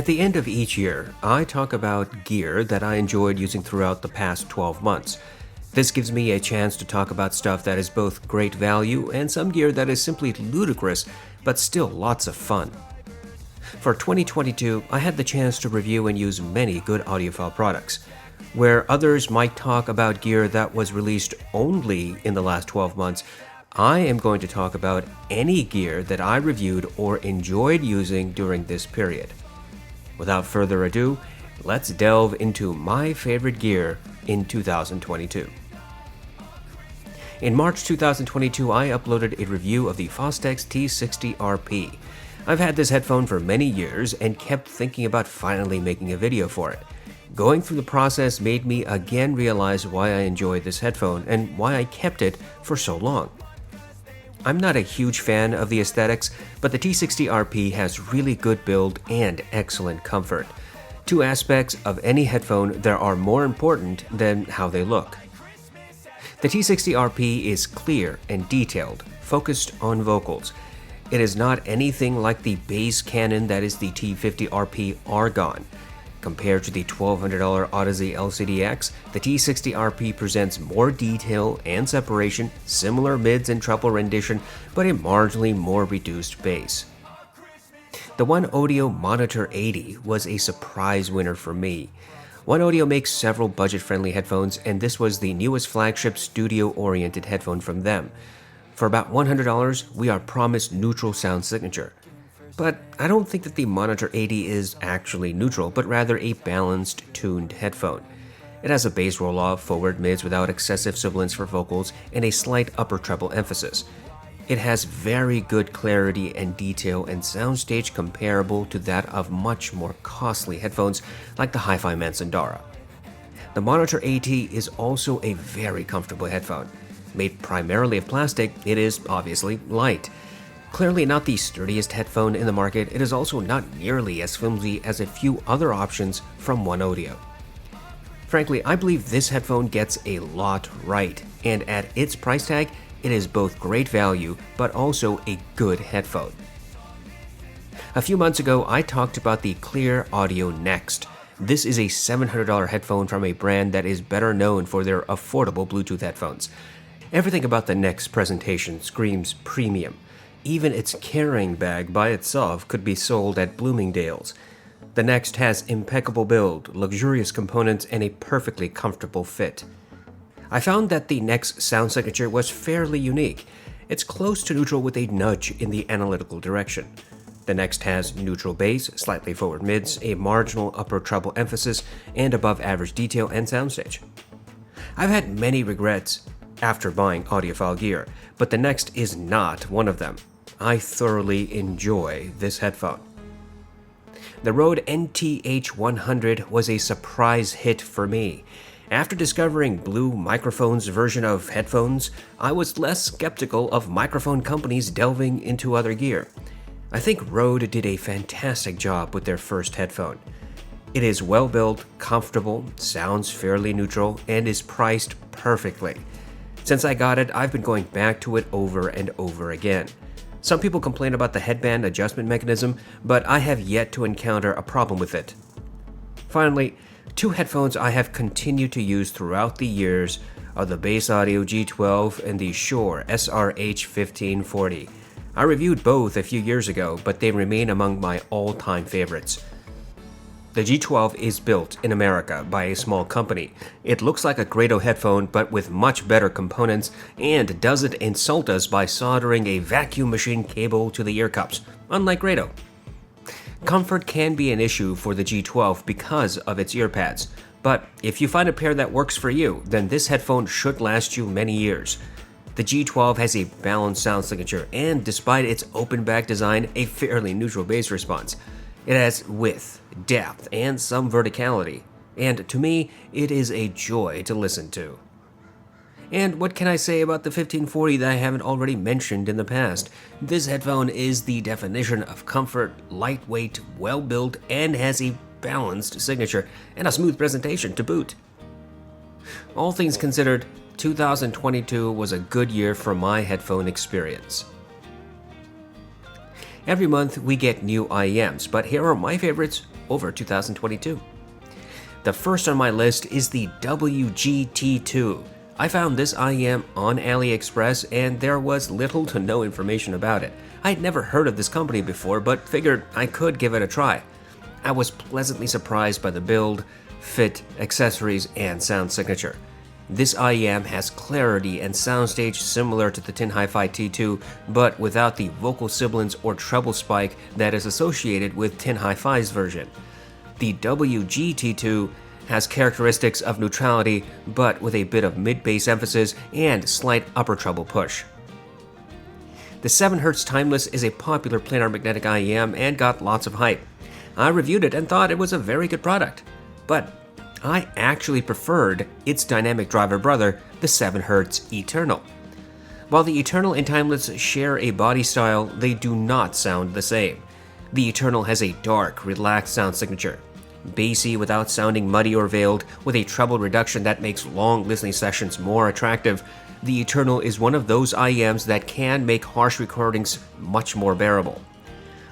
At the end of each year, I talk about gear that I enjoyed using throughout the past 12 months. This gives me a chance to talk about stuff that is both great value and some gear that is simply ludicrous, but still lots of fun. For 2022, I had the chance to review and use many good audiophile products. Where others might talk about gear that was released only in the last 12 months, I am going to talk about any gear that I reviewed or enjoyed using during this period. Without further ado, let's delve into my favorite gear in 2022. In March 2022, I uploaded a review of the Fostex T60RP. I've had this headphone for many years and kept thinking about finally making a video for it. Going through the process made me again realize why I enjoy this headphone and why I kept it for so long. I'm not a huge fan of the aesthetics, but the T60RP has really good build and excellent comfort. Two aspects of any headphone that are more important than how they look. The T60RP is clear and detailed, focused on vocals. It is not anything like the bass cannon that is the T50RP Argon. Compared to the $1,200 audeze LCDX, the T60RP presents more detail and separation, similar mids and treble rendition, but a marginally more reduced bass. The One Audio Monitor 80 was a surprise winner for me. One Audio makes several budget-friendly headphones, and this was the newest flagship studio-oriented headphone from them. For about $100, we are promised neutral sound signature. But I don't think that the Monitor 80 is actually neutral, but rather a balanced, tuned headphone. It has a bass roll-off, forward mids without excessive sibilance for vocals, and a slight upper treble emphasis. It has very good clarity and detail and soundstage comparable to that of much more costly headphones like the hifi Mansandara. The Monitor 80 is also a very comfortable headphone. Made primarily of plastic, it is obviously light. Clearly not the sturdiest headphone in the market, it is also not nearly as flimsy as a few other options from One Audio. Frankly, I believe this headphone gets a lot right, and at its price tag, it is both great value, but also a good headphone. A few months ago, I talked about the Clear Audio Next. This is a $700 headphone from a brand that is better known for their affordable Bluetooth headphones. Everything about the Next presentation screams premium. Even its carrying bag by itself could be sold at Bloomingdale's. The Next has impeccable build, luxurious components, and a perfectly comfortable fit. I found that the Next sound signature was fairly unique. It's close to neutral with a nudge in the analytical direction. The Next has neutral bass, slightly forward mids, a marginal upper treble emphasis, and above average detail and soundstage. I've had many regrets after buying audiophile gear, but the Next is not one of them. I thoroughly enjoy this headphone. The Rode NTH100 was a surprise hit for me. After discovering Blue Microphone's version of headphones, I was less skeptical of microphone companies delving into other gear. I think Rode did a fantastic job with their first headphone. It is well built, comfortable, sounds fairly neutral, and is priced perfectly. Since I got it, I've been going back to it over and over again. Some people complain about the headband adjustment mechanism, but I have yet to encounter a problem with it. Finally, two headphones I have continued to use throughout the years are the Bass Audio G12 and the Shure SRH1540. I reviewed both a few years ago, but they remain among my all-time favorites. The G12 is built in America by a small company. It looks like a Grado headphone, but with much better components, and doesn't insult us by soldering a vacuum machine cable to the ear cups, unlike Grado. Comfort can be an issue for the G12 because of its ear pads, but if you find a pair that works for you, then this headphone should last you many years. The G12 has a balanced sound signature, and despite its open back design, a fairly neutral bass response. It has width, depth, and some verticality, and to me, it is a joy to listen to. And what can I say about the 1540 that I haven't already mentioned in the past? This headphone is the definition of comfort, lightweight, well-built, and has a balanced signature and a smooth presentation to boot. All things considered, 2022 was a good year for my headphone experience. Every month we get new IEMs, but here are my favorites over 2022. The first on my list is the WGT2. I found this IEM on AliExpress and there was little to no information about it. I had never heard of this company before, but figured I could give it a try. I was pleasantly surprised by the build, fit, accessories, and sound signature. This IEM has clarity and soundstage similar to the Tin Hi-Fi T2, but without the vocal sibilance or treble spike that is associated with Tin Hi-Fi's version. The WGT2 has characteristics of neutrality, but with a bit of mid-bass emphasis and slight upper treble push. The 7Hz Timeless is a popular planar magnetic IEM and got lots of hype. I reviewed it and thought it was a very good product, but I actually preferred its dynamic driver brother, the 7Hz Eternal. While the Eternal and Timeless share a body style, they do not sound the same. The Eternal has a dark, relaxed sound signature. Bassy without sounding muddy or veiled, with a treble reduction that makes long listening sessions more attractive, the Eternal is one of those IEMs that can make harsh recordings much more bearable.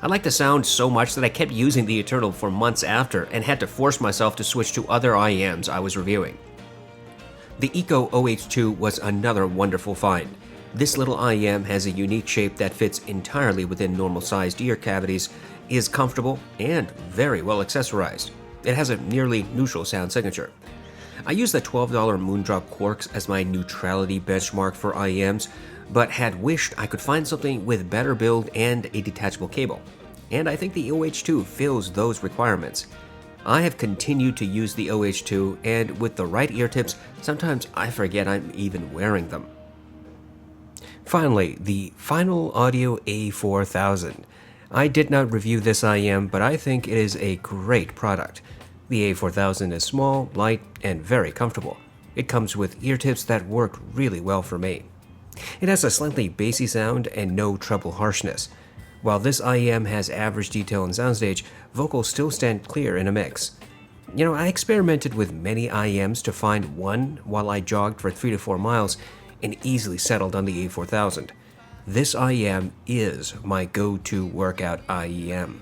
I like the sound so much that I kept using the Eternal for months after and had to force myself to switch to other IEMs I was reviewing. The Eco OH2 was another wonderful find. This little IEM has a unique shape that fits entirely within normal-sized ear cavities, is comfortable, and very well accessorized. It has a nearly neutral sound signature. I use the $12 Moondrop Quarks as my neutrality benchmark for IEMs, but had wished I could find something with better build and a detachable cable. And I think the OH2 fills those requirements. I have continued to use the OH2, and with the right ear tips, sometimes I forget I'm even wearing them. Finally, the Final Audio A4000. I did not review this IEM, but I think it is a great product. The A4000 is small, light, and very comfortable. It comes with ear tips that work really well for me. It has a slightly bassy sound and no treble harshness. While this IEM has average detail and soundstage, vocals still stand clear in a mix. I experimented with many IEMs to find one while I jogged for 3 to 4 miles and easily settled on the A4000. This IEM is my go-to workout IEM.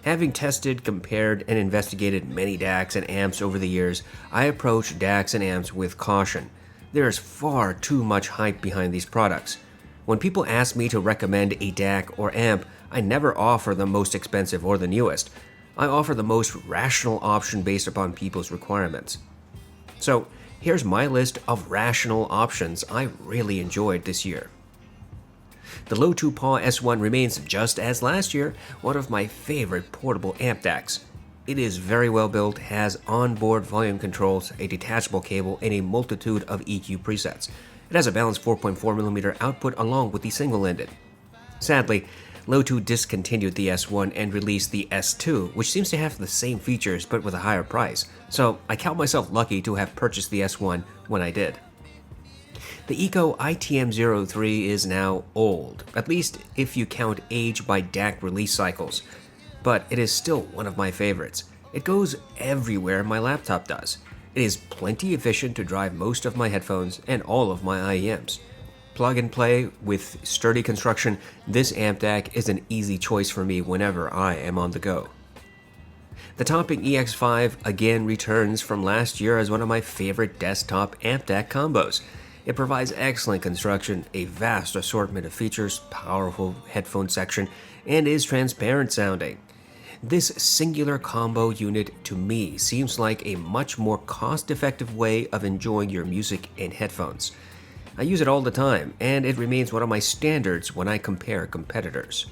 Having tested, compared, and investigated many Dacs and amps over the years, I approach Dacs and amps with caution. There is far too much hype behind these products. When people ask me to recommend a DAC or amp, I never offer the most expensive or the newest. I offer the most rational option based upon people's requirements. So, here's my list of rational options I really enjoyed this year. The Low 2-Paw S1 remains just as last year, one of my favorite portable amp DACs. It is very well built, has onboard volume controls, a detachable cable, and a multitude of EQ presets. It has a balanced 4.4mm output along with the single-ended. Sadly, Low 2 discontinued the S1 and released the S2, which seems to have the same features but with a higher price, so I count myself lucky to have purchased the S1 when I did. The Eco ITM03 is now old, at least if you count age by DAC release cycles, but it is still one of my favorites. It goes everywhere my laptop does. It is plenty efficient to drive most of my headphones and all of my IEMs. Plug and play with sturdy construction, this amp DAC is an easy choice for me whenever I am on the go. The Topping EX5 again returns from last year as one of my favorite desktop amp DAC combos. It provides excellent construction, a vast assortment of features, powerful headphone section, and is transparent sounding. This singular combo unit to me seems like a much more cost-effective way of enjoying your music in headphones. I use it all the time, and it remains one of my standards when I compare competitors.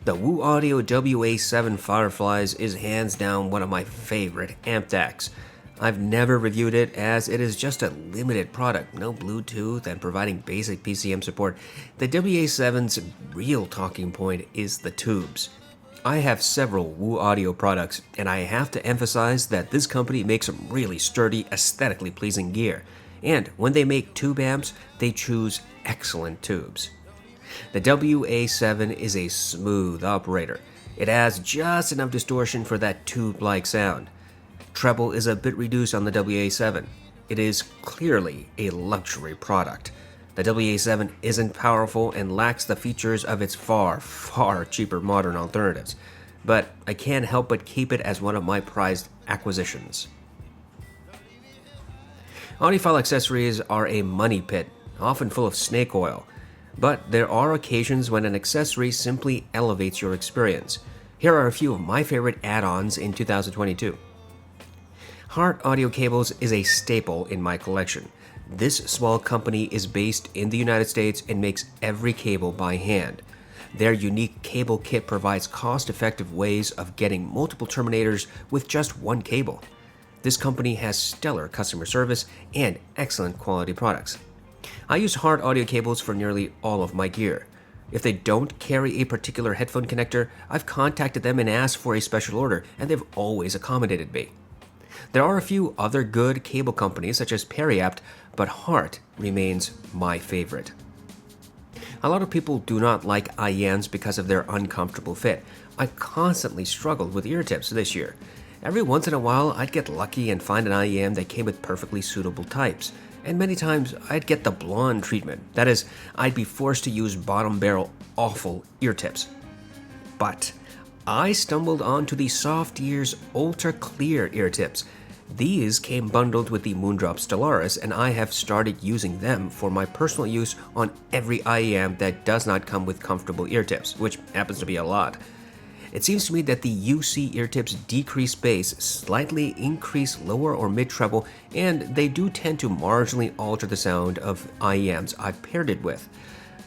The Wu Audio WA7 Fireflies is hands down one of my favorite amp DACs. I've never reviewed it as it is just a limited product, no Bluetooth and providing basic PCM support. The WA7's real talking point is the tubes. I have several Wu Audio products, and I have to emphasize that this company makes some really sturdy, aesthetically pleasing gear. And when they make tube amps, they choose excellent tubes. The WA7 is a smooth operator. It has just enough distortion for that tube-like sound. Treble is a bit reduced on the WA7. It is clearly a luxury product. The WA7 isn't powerful and lacks the features of its far, far cheaper modern alternatives, but I can't help but keep it as one of my prized acquisitions. Audiophile accessories are a money pit, often full of snake oil, but there are occasions when an accessory simply elevates your experience. Here are a few of my favorite add-ons in 2022. Hart audio cables is a staple in my collection. This small company is based in the United States and makes every cable by hand. Their unique cable kit provides cost-effective ways of getting multiple terminators with just one cable. This company has stellar customer service and excellent quality products. I use Hart audio cables for nearly all of my gear. If they don't carry a particular headphone connector, I've contacted them and asked for a special order, and they've always accommodated me. There are a few other good cable companies such as Periapt, but Hart remains my favorite. A lot of people do not like IEMs because of their uncomfortable fit. I constantly struggled with ear tips this year. Every once in a while, I'd get lucky and find an IEM that came with perfectly suitable types. And many times, I'd get the blonde treatment. That is, I'd be forced to use bottom barrel awful ear tips. But I stumbled onto the Soft Ears Ultra Clear ear tips. These came bundled with the Moondrop Stellaris, and I have started using them for my personal use on every IEM that does not come with comfortable ear tips, which happens to be a lot. It seems to me that the UC ear tips decrease bass, slightly increase lower or mid-treble, and they do tend to marginally alter the sound of IEMs I've paired it with.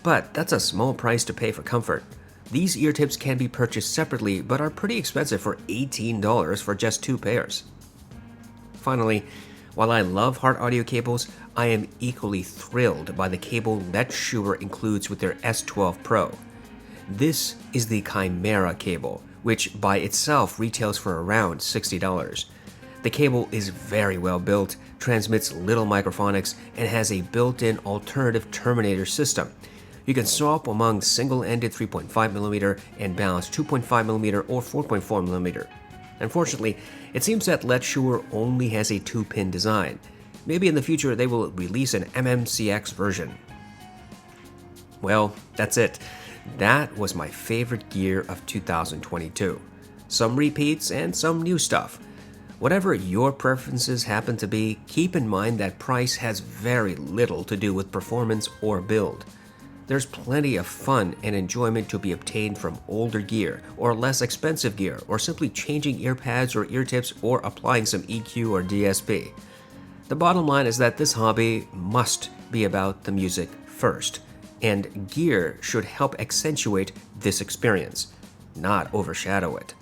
But that's a small price to pay for comfort. These ear tips can be purchased separately, but are pretty expensive for $18 for just 2 pairs. Finally, while I love Hart audio cables, I am equally thrilled by the cable that Shure includes with their S12 Pro. This is the Chimera cable, which by itself retails for around $60. The cable is very well built, transmits little microphonics, and has a built-in alternative terminator system. You can swap among single-ended 3.5mm and balanced 2.5mm or 4.4mm. Unfortunately, it seems that Let Shure only has a 2-pin design. Maybe in the future they will release an MMCX version. Well, that's it. That was my favorite gear of 2022. Some repeats and some new stuff. Whatever your preferences happen to be, keep in mind that price has very little to do with performance or build. There's plenty of fun and enjoyment to be obtained from older gear or less expensive gear, or simply changing ear pads or ear tips or applying some EQ or DSP. The bottom line is that this hobby must be about the music first, and gear should help accentuate this experience, not overshadow it.